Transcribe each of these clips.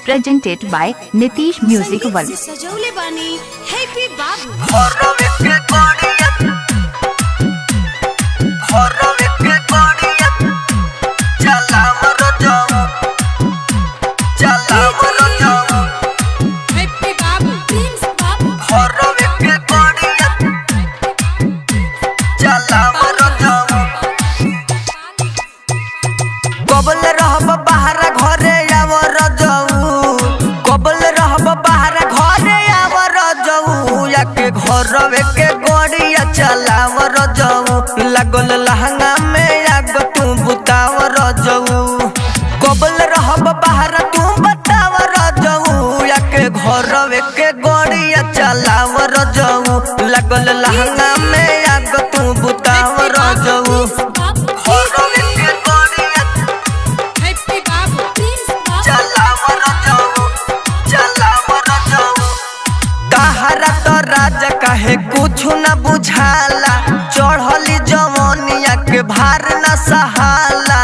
presented by Nitish Music World. सजौले बानी happy बाबू कबल रहब बाहर घरे आवर जाऊ कबल रहब बाहर घरे आवर जाऊ याके घरवे के गोड़िया चलावर जाऊ लागल लहंगा में आग तू बुतावर जाऊ कबल रहब बाहर तू बतावर जाऊ याके घरवे के गोड़िया चलावर जाऊ लागल लहंगा में आग तू बुतावर जाऊ राजा काहे कुछ न बुझाला चढ़ली जवनिया के भार न सहाला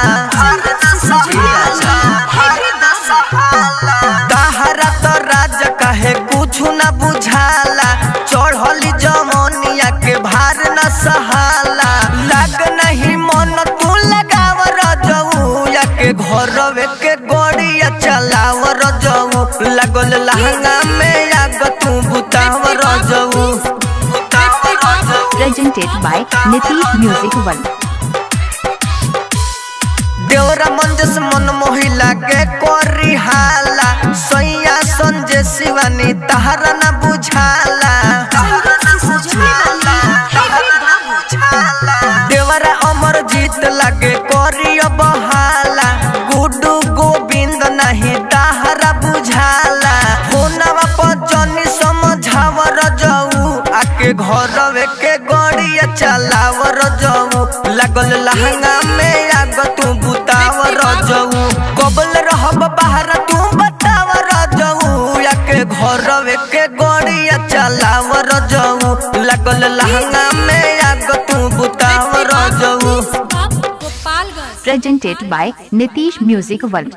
ताहरा तो राजा काहे कुछ न बुझाला चढ़ली जवनिया के भार न सहाला लग नहीं मन तू लगावर जाऊ या के घरवे के गोड़िया चलावर जाऊ लगल लहंगा में आग तू बुतावर जाऊ Presented by Nitish Music World. देवरा मंजस मन मोहिला के कोरी हाला सैया संजय शिवानी तहरा न बुझाला देवरा अमर जीत लगे कोरी बहाला गुड्डू गोविंद नहीं तहरा बुझाला होनवा पजनी समझावर जाऊ आके घरवे के गोड़िया चलावर जाऊ लगल लहंगा में आग तू बुतावर जाऊ कबल रहब बाहर तू बतावर जाऊ याके घरवे के गोड़िया चलावर जाऊ लगल लहंगा में आग तू बुतावर जाऊ Presented by Nitish Music World.